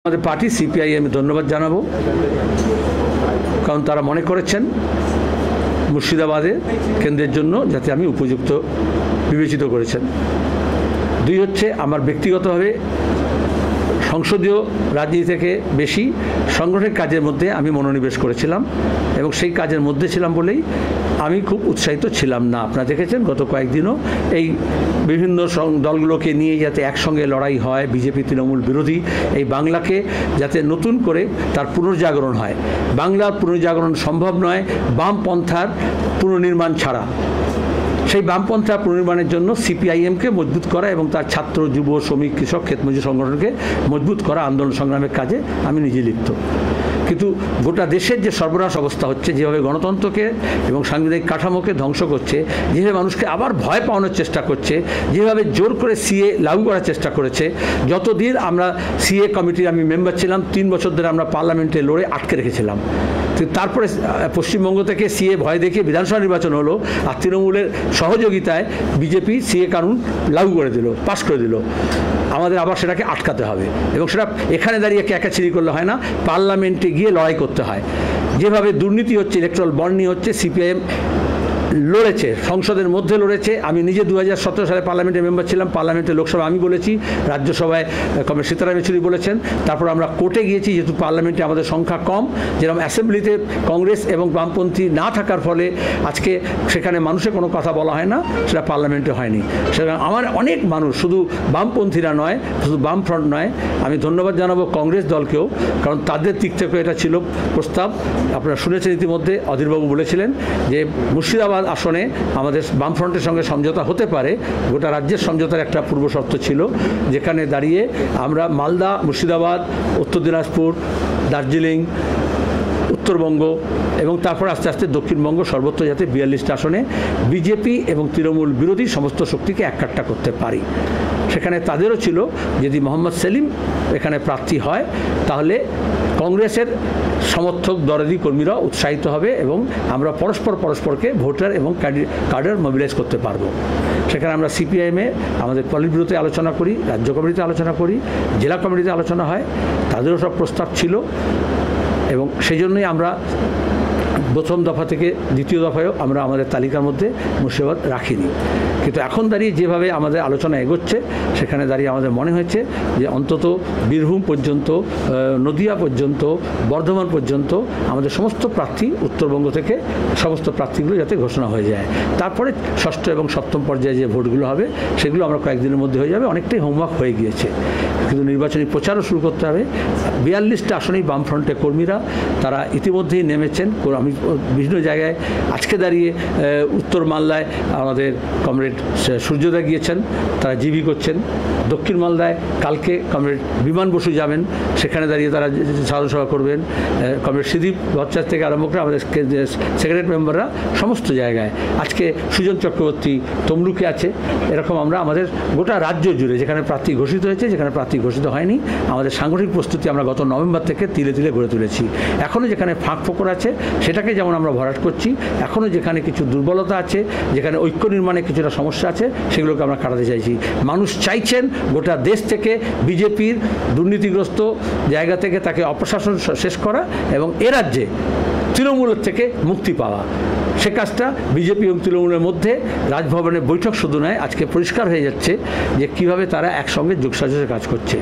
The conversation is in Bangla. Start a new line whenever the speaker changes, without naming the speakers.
আমাদের পার্টি সিপিআইএম ধন্যবাদ জানাবো, কারণ তারা মনে করেছেন মুর্শিদাবাদে কেন্দ্রের জন্য যাতে আমি উপযুক্ত বিবেচিত করেছেন। দুই হচ্ছে আমার ব্যক্তিগতভাবে সংসদীয় রাজনীতি থেকে বেশি সাংগঠনিক কাজের মধ্যে আমি মনোনিবেশ করেছিলাম এবং সেই কাজের মধ্যে ছিলাম বলেই আমি খুব উৎসাহিত ছিলাম না। আপনারা দেখেছেন গত কয়েকদিনও এই বিভিন্ন দলগুলোকে নিয়ে যাতে একসঙ্গে লড়াই হয়, বিজেপি তৃণমূল বিরোধী এই বাংলাকে যাতে নতুন করে তার পুনর্জাগরণ হয়। বাংলার পুনর্জাগরণ সম্ভব নয় বামপন্থার পুনর্নির্মাণ ছাড়া। সেই বামপন্থা পুনর্নির্মাণের জন্য সিপিআইএমকে মজবুত করা এবং তার ছাত্র, যুব, শ্রমিক, কৃষক, ক্ষেতমজুর সংগঠনকে মজবুত করা আন্দোলন সংগ্রামের কাজে আমি নিজে লিপ্ত। কিন্তু গোটা দেশের যে সর্বনাশ অবস্থা হচ্ছে, যেভাবে গণতন্ত্রকে এবং সাংবিধানিক কাঠামোকে ধ্বংস করছে, যেভাবে মানুষকে আবার ভয় পাওয়ানোর চেষ্টা করছে, যেভাবে জোর করে সিএ লাগু করার চেষ্টা করেছে। যতদিন আমরা সিএ কমিটির আমি মেম্বার ছিলাম, 3 বছর ধরে আমরা পার্লামেন্টে লড়ে আটকে রেখেছিলাম। তারপরে পশ্চিমবঙ্গ থেকে সিএ ভয় দেখিয়ে বিধানসভা নির্বাচন হলো, আর তৃণমূলের সহযোগিতায় বিজেপি সিএ কানুন লাগু করে দিল, পাশ করে দিল। আমাদের আবার সেটাকে আটকাতে হবে এবং সেটা এখানে দাঁড়িয়ে ক্যাকাছিরি করলে হয় না, পার্লামেন্টে গিয়ে লড়াই করতে হয়। যেভাবে দুর্নীতি হচ্ছে, ইলেকট্রাল বন্ড নিয়ে হচ্ছে, সিপিআইএম লড়েছে, সংসদের মধ্যে লড়েছে। আমি নিজে 2017 সালে পার্লামেন্টের মেম্বার ছিলাম, পার্লামেন্টে লোকসভা আমি বলেছি, রাজ্যসভায় কমরেড সীতারাম ইয়েচুরি বলেছেন। তারপর আমরা কোর্টে গিয়েছি, যেহেতু পার্লামেন্টে আমাদের সংখ্যা কম, যেরকম অ্যাসেম্বলিতে কংগ্রেস এবং বামপন্থী না থাকার ফলে আজকে সেখানে মানুষের কোনো কথা বলা হয় না, সেটা পার্লামেন্টে হয়নি। সেটা আমার অনেক মানুষ, শুধু বামপন্থীরা নয়, শুধু বামফ্রন্ট নয়, আমি ধন্যবাদ জানাবো কংগ্রেস দলকেও, কারণ তাদের দিক থেকে এটা ছিল প্রস্তাব। আপনারা শুনেছেন ইতিমধ্যে অধীরবাবু বলেছিলেন যে মুর্শিদাবাদ আসনে আমাদের বামফ্রন্টের সঙ্গে সমঝোতা হতে পারে। গোটা রাজ্যের সমঝোতার একটা পূর্ব শর্ত ছিল, যেখানে দাঁড়িয়ে আমরা মালদা, মুর্শিদাবাদ, উত্তর দিনাজপুর, দার্জিলিং, উত্তরবঙ্গ এবং তারপর আস্তে আস্তে দক্ষিণবঙ্গ সর্বত্র যাতে 42টা আসনে বিজেপি এবং তৃণমূল বিরোধী সমস্ত শক্তিকে এককাট্টা করতে পারি। সেখানে তাদেরও ছিল যদি মোহাম্মদ সেলিম এখানে প্রার্থী হয় তাহলে কংগ্রেসের সমর্থক দরদি কর্মীরা উৎসাহিত হবে এবং আমরা পরস্পরকে ভোটার এবং কাডার মোবিলাইজ করতে পারবো। সেখানে আমরা সিপিআইএমে আমাদের পলিট ব্যুরোতে আলোচনা করি, রাজ্য কমিটিতে আলোচনা করি, জেলা কমিটিতে আলোচনা হয়, তাদেরও সব প্রস্তাব ছিল এবং সেই জন্যই আমরা প্রথম দফা থেকে দ্বিতীয় দফায়ও আমরা আমাদের তালিকার মধ্যে মুর্শিদাবাদ রাখিনি। কিন্তু এখন দাঁড়িয়ে যেভাবে আমাদের আলোচনা এগোচ্ছে, সেখানে দাঁড়িয়ে আমাদের মনে হয়েছে যে অন্তত বীরভূম পর্যন্ত, নদিয়া পর্যন্ত, বর্ধমান পর্যন্ত আমাদের সমস্ত প্রার্থী, উত্তরবঙ্গ থেকে সমস্ত প্রার্থীগুলো যাতে ঘোষণা হয়ে যায়। তারপরে ষষ্ঠ এবং সপ্তম পর্যায়ে যে ভোটগুলো হবে সেগুলো আমরা কয়েকদিনের মধ্যে হয়ে যাবে। অনেকটাই হোমওয়ার্ক হয়ে গিয়েছে, কিন্তু নির্বাচনী প্রচারও শুরু করতে হবে। 42টা আসনেই বামফ্রন্টের কর্মীরা তারা ইতিমধ্যেই নেমেছেন। আমি বিভিন্ন জায়গায় আজকে দাঁড়িয়ে উত্তর মালদায় আমাদের কমরেড সূর্যদা গিয়েছেন, তারা জিবি করছেন। দক্ষিণ মালদায় কালকে কমরেড বিমান বসু যাবেন, সেখানে দাঁড়িয়ে তারা সাধারণ সভা করবেন। কমরেড সুদীপ ভট্টাচার্য থেকে আরম্ভ করে আমাদের সেক্রেটারি মেম্বাররা সমস্ত জায়গায়, আজকে সুজন চক্রবর্তী তমলুকে আছে। এরকম আমরা আমাদের গোটা রাজ্য জুড়ে যেখানে প্রার্থী ঘোষিত হয়েছে, যেখানে প্রার্থী ঘোষিত হয়নি, আমাদের সাংগঠনিক প্রস্তুতি আমরা গত নভেম্বর থেকে তিলে তিলে গড়ে তুলেছি। এখনও যেখানে ফাঁক ফোকর আছে সেটাকে যেমন আমরা ভরাট করছি, এখনও যেখানে কিছু দুর্বলতা আছে, যেখানে ঐক্য নির্মাণে কিছুটা সমস্যা আছে, সেগুলোকে আমরা কাটাতে চাইছি। মানুষ চাইছেন গোটা দেশ থেকে বিজেপির দুর্নীতিগ্রস্ত জায়গা থেকে তাকে অপশাসন শেষ করা এবং এ রাজ্যে তৃণমূলের থেকে মুক্তি পাওয়া। সে কাজটা বিজেপি এবং তৃণমূলের মধ্যে রাজভবনের বৈঠক শুধু নয়, আজকে পরিষ্কার হয়ে যাচ্ছে যে কীভাবে তারা একসঙ্গে যোগসাজশে কাজ করছে।